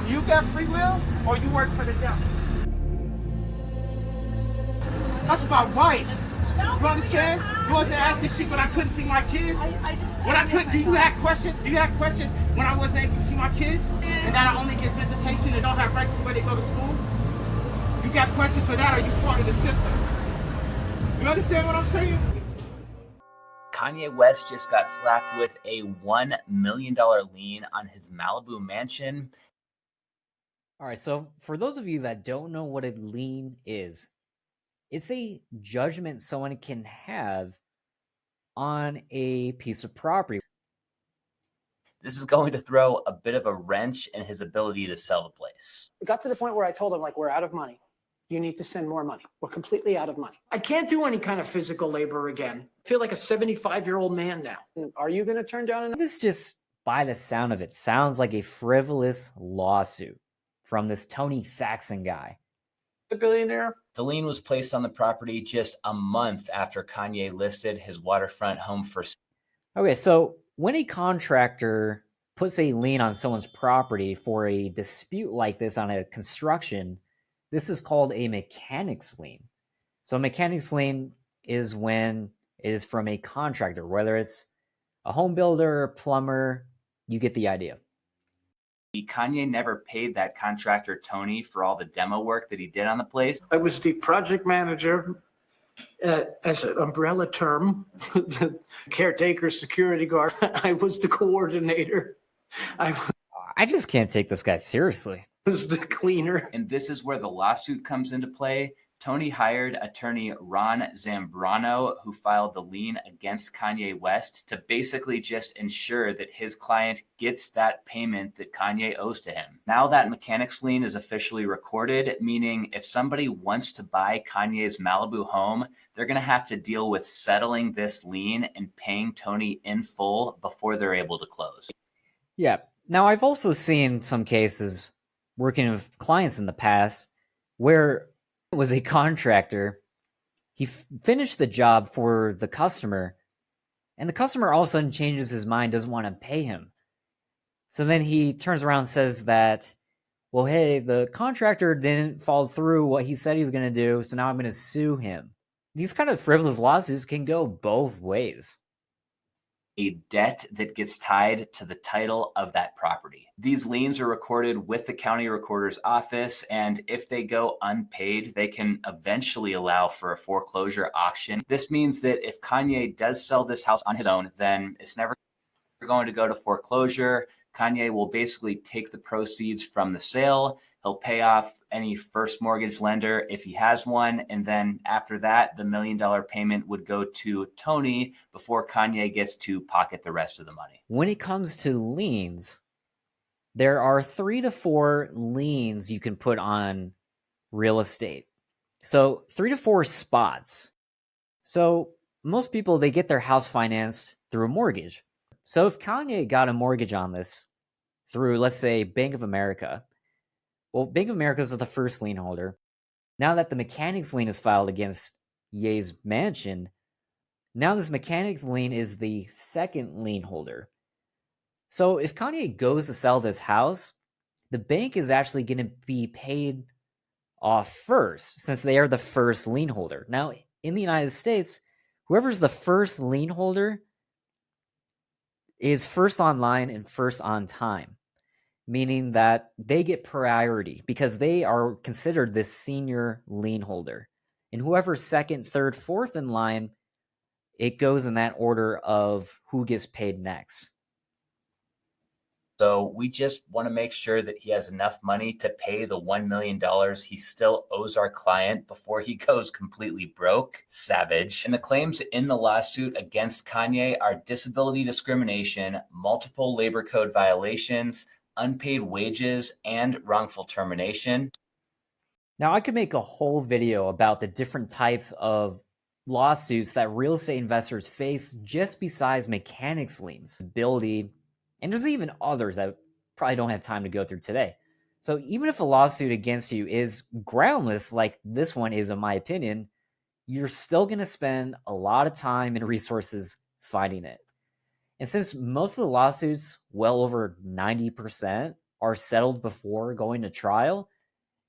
You got free will, or you work for the devil? That's my wife. You understand? You wasn't asking shit when I couldn't see my kids. When I couldn't, do you have questions? Do you have questions when I wasn't able to see my kids? And that I only get visitation and don't have rights to where they go to school? You got questions for that, or you part of the system? You understand what I'm saying? Kanye West just got slapped with a $1 million lien on his Malibu mansion. All right, so for those of you that don't know what a lien is, it's a judgment someone can have on a piece of property. This is going to throw a bit of a wrench in his ability to sell the place. It got to the point where I told him, like, we're out of money. You need to send more money. We're completely out of money. I can't do any kind of physical labor again. I feel like a 75-year-old man now. Are you going to turn down an... This just, by the sound of it, sounds like a frivolous lawsuit from this Tony Saxon guy. A billionaire? The lien was placed on the property just a month after Kanye listed his waterfront home for sale. Okay, so when a contractor puts a lien on someone's property for a dispute like this on a construction, this is called a mechanics lien. So a mechanics lien is when it is from a contractor, whether it's a home builder or plumber, you get the idea. Kanye never paid that contractor Tony for all the demo work that he did on the place. I was the project manager, as an umbrella term, the caretaker, security guard. I was the coordinator. I just can't take this guy seriously. Was the cleaner. And this is where the lawsuit comes into play. Tony hired attorney Ron Zambrano, who filed the lien against Kanye West to basically just ensure that his client gets that payment that Kanye owes to him. Now that mechanics lien is officially recorded, meaning if somebody wants to buy Kanye's Malibu home, they're going to have to deal with settling this lien and paying Tony in full before they're able to close. Yeah. Now, I've also seen some cases working with clients in the past where it was a contractor. He finished the job for the customer, and the customer all of a sudden changes his mind, doesn't want to pay him. So then he turns around and says that, well, hey, the contractor didn't follow through what he said he was going to do, so now I'm going to sue him. These kind of frivolous lawsuits can go both ways. A debt that gets tied to the title of that property. These liens are recorded with the county recorder's office, and if they go unpaid, they can eventually allow for a foreclosure auction. This means that if Kanye does sell this house on his own, then it's never going to go to foreclosure. Kanye will basically take the proceeds from the sale. He'll pay off any first mortgage lender if he has one. And then after that, the $1 million payment would go to Tony before Kanye gets to pocket the rest of the money. When it comes to liens, there are 3 to 4 liens you can put on real estate. So 3 to 4 spots. So most people, they get their house financed through a mortgage. So if Kanye got a mortgage on this through, let's say, Bank of America, well, Bank of America is the first lien holder. Now that the mechanics lien is filed against Ye's mansion, now this mechanics lien is the second lien holder. So if Kanye goes to sell this house, the bank is actually going to be paid off first, since they are the first lien holder. Now, in the United States, whoever's the first lien holder is first online and first on time, meaning that they get priority because they are considered the senior lien holder. And whoever's second, third, fourth in line, it goes in that order of who gets paid next. So we just want to make sure that he has enough money to pay the $1 million he still owes our client before he goes completely broke. Savage. And the claims in the lawsuit against Kanye are disability discrimination, multiple labor code violations, unpaid wages, and wrongful termination. Now, I could make a whole video about the different types of lawsuits that real estate investors face just besides mechanics liens, ability, and there's even others that probably don't have time to go through today. So even if a lawsuit against you is groundless, like this one is, in my opinion, you're still going to spend a lot of time and resources fighting it. And since most of the lawsuits, well over 90%, are settled before going to trial,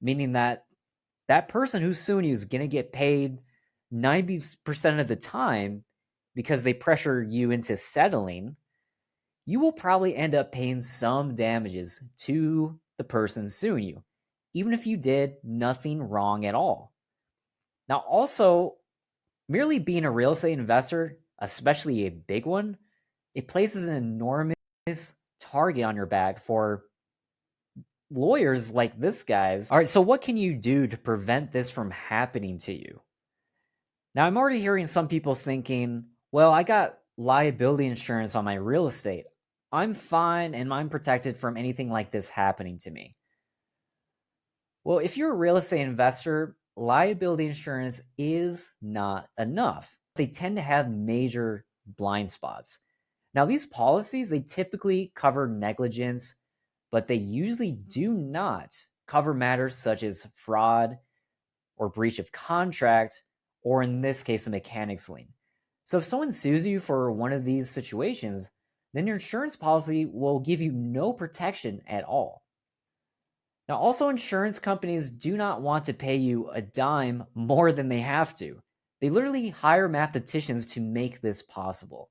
meaning that that person who's suing you is going to get paid 90% of the time because they pressure you into settling, you will probably end up paying some damages to the person suing you, even if you did nothing wrong at all. Now, also, merely being a real estate investor, especially a big one, it places an enormous target on your back for lawyers like this guy's. All right, so what can you do to prevent this from happening to you? Now, I'm already hearing some people thinking, well, I got liability insurance on my real estate. I'm fine and I'm protected from anything like this happening to me. Well, if you're a real estate investor, liability insurance is not enough. They tend to have major blind spots. Now, these policies, they typically cover negligence, but they usually do not cover matters such as fraud or breach of contract, or in this case, a mechanic's lien. So if someone sues you for one of these situations, then your insurance policy will give you no protection at all. Now, also, insurance companies do not want to pay you a dime more than they have to. They literally hire mathematicians to make this possible.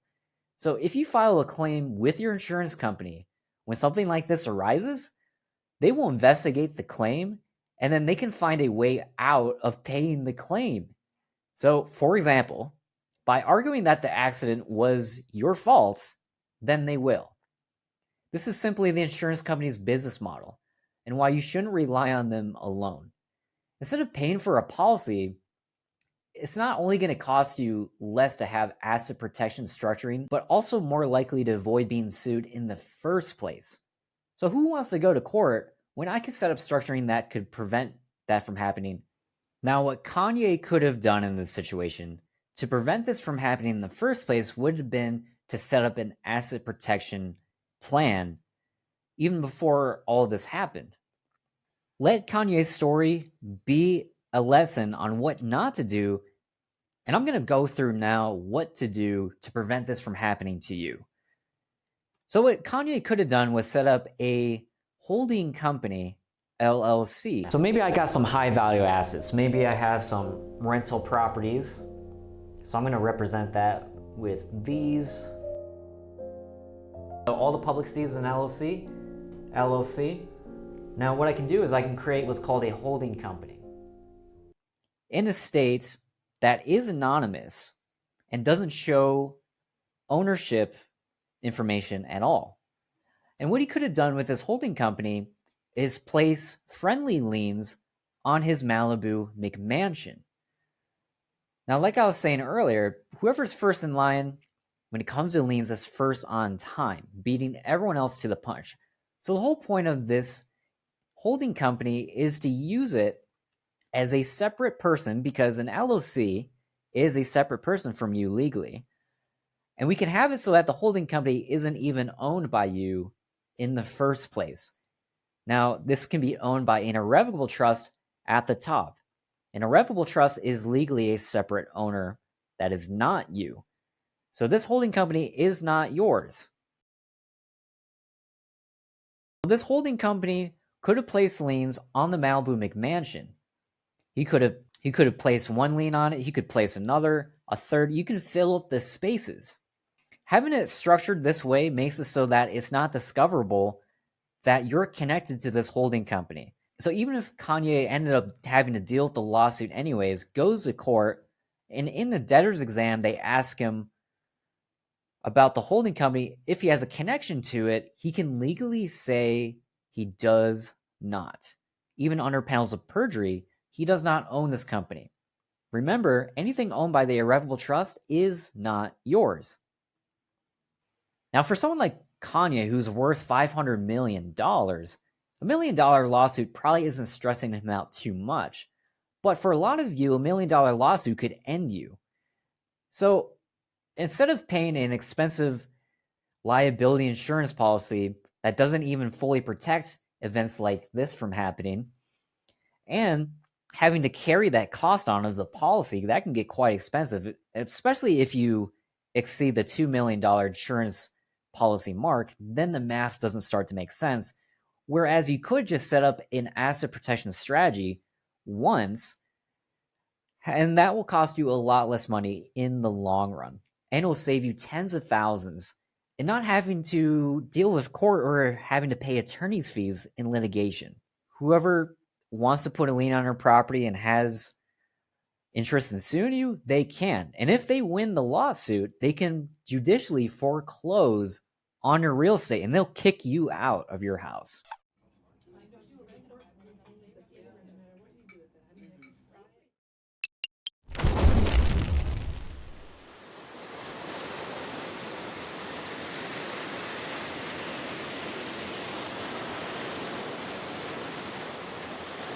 So if you file a claim with your insurance company, when something like this arises, they will investigate the claim and then they can find a way out of paying the claim. So, for example, by arguing that the accident was your fault, then they will. This is simply the insurance company's business model and why you shouldn't rely on them alone. Instead of paying for a policy, it's not only going to cost you less to have asset protection structuring, but also more likely to avoid being sued in the first place. So who wants to go to court when I could set up structuring that could prevent that from happening? Now, what Kanye could have done in this situation to prevent this from happening in the first place would have been to set up an asset protection plan even before all of this happened. Let Kanye's story be a lesson on what not to do, and I'm going to go through now what to do to prevent this from happening to you. So what Kanye could have done was set up a holding company, LLC. So maybe I got some high value assets. Maybe I have some rental properties. So I'm going to represent that with these. So all the public sees an LLC. Now what I can do is I can create what's called a holding company in a state that is anonymous and doesn't show ownership information at all. And what he could have done with this holding company is place friendly liens on his Malibu McMansion. Now, like I was saying earlier, whoever's first in line when it comes to liens is first on time, beating everyone else to the punch. So the whole point of this holding company is to use it as a separate person, because an LLC is a separate person from you legally. And we can have it so that the holding company isn't even owned by you in the first place. Now, this can be owned by an irrevocable trust at the top. An irrevocable trust is legally a separate owner that is not you. So this holding company is not yours. This holding company could have placed liens on the Malibu McMansion. He could have placed one lien on it. He could place another, a third. You can fill up the spaces. Having it structured this way makes it so that it's not discoverable that you're connected to this holding company. So even if Kanye ended up having to deal with the lawsuit anyways, goes to court, and in the debtor's exam, they ask him about the holding company. If he has a connection to it, he can legally say he does not. Even under penalties of perjury, he does not own this company. Remember, anything owned by the irrevocable trust is not yours. Now, for someone like Kanye, who's worth $500 million, $1 million lawsuit probably isn't stressing him out too much. But for a lot of you, $1 million lawsuit could end you. So instead of paying an expensive liability insurance policy that doesn't even fully protect events like this from happening, and having to carry that cost on of the policy, that can get quite expensive, especially if you exceed the $2 million insurance policy mark. Then the math doesn't start to make sense. Whereas you could just set up an asset protection strategy once, and that will cost you a lot less money in the long run. And it will save you tens of thousands and not having to deal with court or having to pay attorney's fees in litigation. Whoever wants to put a lien on her property and has interest in suing you, they can. And if they win the lawsuit, they can judicially foreclose on your real estate and they'll kick you out of your house.